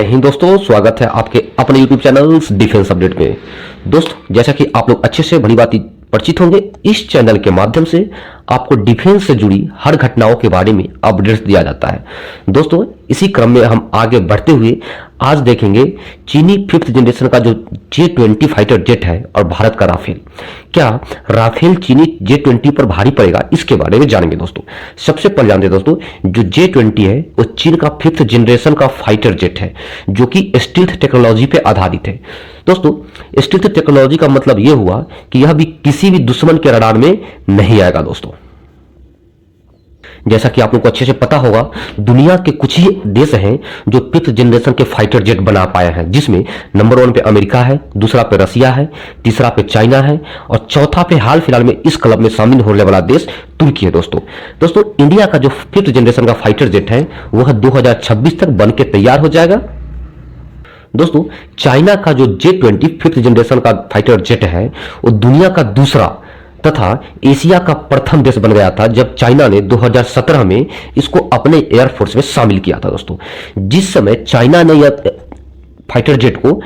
हिंद दोस्तों, स्वागत है आपके अपने YouTube चैनल डिफेंस अपडेट में। दोस्तों, जैसा कि आप लोग अच्छे से भली भांति परिचित होंगे, इस चैनल के माध्यम से आपको डिफेंस से जुड़ी हर घटनाओं के बारे में अपडेट्स दिया जाता है। दोस्तों, इसी क्रम में हम आगे बढ़ते हुए आज देखेंगे चीनी 5th जनरेशन का जो J-20 फाइटर जेट है और भारत का राफेल। क्या राफेल चीनी J-20 पर भारी पड़ेगा, इसके बारे में जानेंगे। दोस्तों, सबसे पहले जानते हैं दोस्तों, जो J-20 है वो चीन का 5th जनरेशन का फाइटर जेट है जो कि स्टील्थ टेक्नोलॉजी पे आधारित है। दोस्तों, स्टील्थ टेक्नोलॉजी का मतलब यह हुआ कि यह भी किसी भी दुश्मन के रडार में नहीं आएगा। दोस्तों, जैसा कि आप लोगों को अच्छे से पता होगा, दुनिया के कुछ ही देश हैं जो 5th जनरेशन के फाइटर जेट बना पाए हैं, जिसमें नंबर 1 पे अमेरिका है, दूसरा पे रसिया है, तीसरा पे चाइना है और चौथा पे हाल फिलहाल में इस क्लब में शामिल होने वाला देश तुर्की है। दोस्तों, इंडिया का जो 5th जनरेशन का फाइटर जेट है वह 2026 तक बन के तैयार हो जाएगा। दोस्तों, चाइना का जो J-20 5th जनरेशन का फाइटर जेट है वो दुनिया का दूसरा तथा एशिया का प्रथम देश बन गया था जब चाइना ने 2017 में इसको अपने एयरफोर्स में शामिल किया था। दोस्तों, जिस समय चाइना ने यह फाइटर जेट को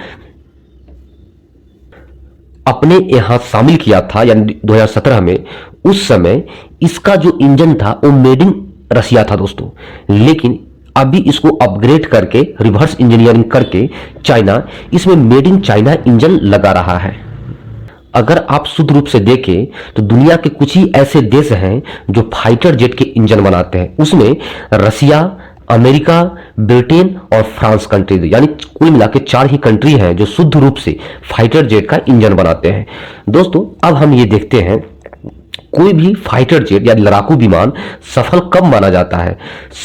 अपने यहां शामिल किया था यानी 2017 में, उस समय इसका जो इंजन था वो मेड इन रसिया था। दोस्तों, लेकिन अभी इसको अपग्रेड करके रिवर्स इंजीनियरिंग करके चाइना इसमें मेड इन चाइना इंजन लगा रहा है। अगर आप शुद्ध रूप से देखें तो दुनिया के कुछ ही ऐसे देश हैं जो फाइटर जेट के इंजन बनाते हैं। उसमें रसिया, अमेरिका, ब्रिटेन और फ्रांस कंट्री, यानी कुल मिला के 4 ही कंट्री हैं जो शुद्ध रूप से फाइटर जेट का इंजन बनाते हैं। दोस्तों, अब हम ये देखते हैं कोई भी फाइटर जेट या लड़ाकू विमान सफल कब माना जाता है।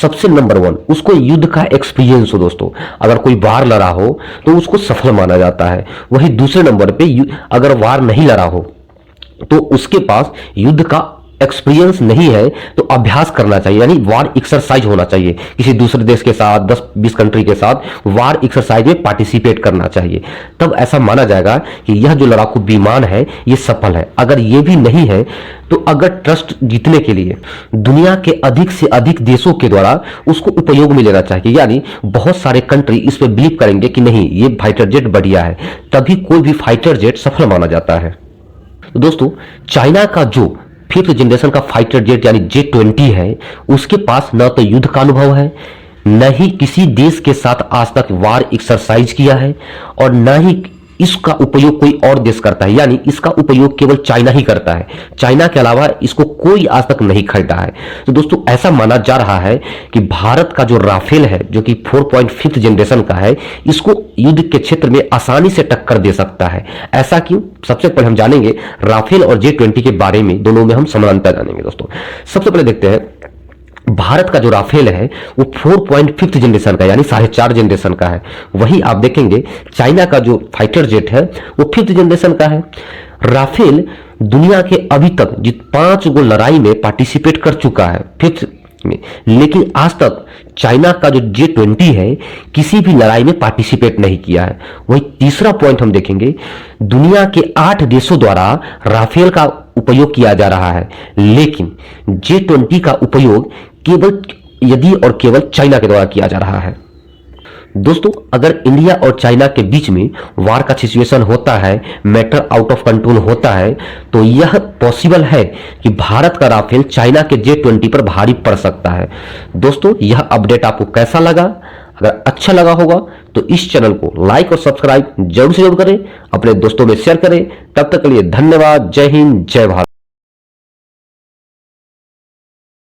सबसे नंबर 1, उसको युद्ध का एक्सपीरियंस हो। दोस्तों, अगर कोई वार लड़ा हो तो उसको सफल माना जाता है। वही दूसरे नंबर पे अगर वार नहीं लड़ा हो तो उसके पास युद्ध का एक्सपीरियंस नहीं है तो अभ्यास करना चाहिए, यानी वार एक्सरसाइज होना चाहिए। किसी दूसरे देश के साथ 10-20 कंट्री के साथ वार एक्सरसाइज में पार्टिसिपेट करना चाहिए, तब ऐसा माना जाएगा कि यह जो लड़ाकू विमान है ये सफल है। अगर ये भी नहीं है तो अगर ट्रस्ट जीतने के लिए दुनिया के अधिक से अधिक देशों के द्वारा उसको उपयोग में लेना चाहिए, यानी बहुत सारे कंट्री इस पर बिलीव करेंगे कि नहीं ये फाइटर जेट बढ़िया है, तभी कोई भी फाइटर जेट सफल माना जाता है। तो दोस्तों, चाइना का जो 5th जनरेशन का फाइटर जेट यानी J-20 है, उसके पास न तो युद्ध का अनुभव है, न ही किसी देश के साथ आज तक वार एक्सरसाइज किया है और न ही इसका उपयोग कोई और देश करता है, यानी इसका उपयोग केवल चाइना ही करता है। चाइना के अलावा इसको कोई आज तक नहीं खरीदा है। तो दोस्तों, ऐसा माना जा रहा है कि भारत का जो राफेल है जो कि 4.5th जनरेशन का है, इसको युद्ध के क्षेत्र में आसानी से टक्कर दे सकता है। ऐसा क्यों, सबसे पहले हम जानेंगे राफेल और J-20 के बारे में, दोनों में हम समानता जानेंगे। दोस्तों, सबसे पहले देखते हैं भारत का जो राफेल है वो 4.5th जनरेशन का यानी 4.5 जनरेशन का है। वही आप देखेंगे चाइना का जो फाइटर जेट है वो 5th जनरेशन का है। राफेल दुनिया के अभी तक 5 गो लड़ाई में पार्टिसिपेट कर चुका है 5th में, लेकिन आज तक चाइना का जो J-20 है किसी भी लड़ाई में पार्टिसिपेट नहीं किया है। वही तीसरा पॉइंट हम देखेंगे, दुनिया के 8 देशों द्वारा राफेल का उपयोग किया जा रहा है, लेकिन J-20 का उपयोग केवल यदि और केवल चाइना के द्वारा किया जा रहा है। दोस्तों, अगर इंडिया और चाइना के बीच में वार का सिचुएशन होता है, मैटर आउट ऑफ कंट्रोल होता है, तो यह पॉसिबल है कि भारत का राफेल चाइना के J-20 पर भारी पड़ सकता है। दोस्तों, यह अपडेट आपको कैसा लगा? अगर अच्छा लगा होगा तो इस चैनल को लाइक और सब्सक्राइब जरूर से जरूर करें, अपने दोस्तों में शेयर करें। तब तक के लिए धन्यवाद। जय हिंद, जय भारत।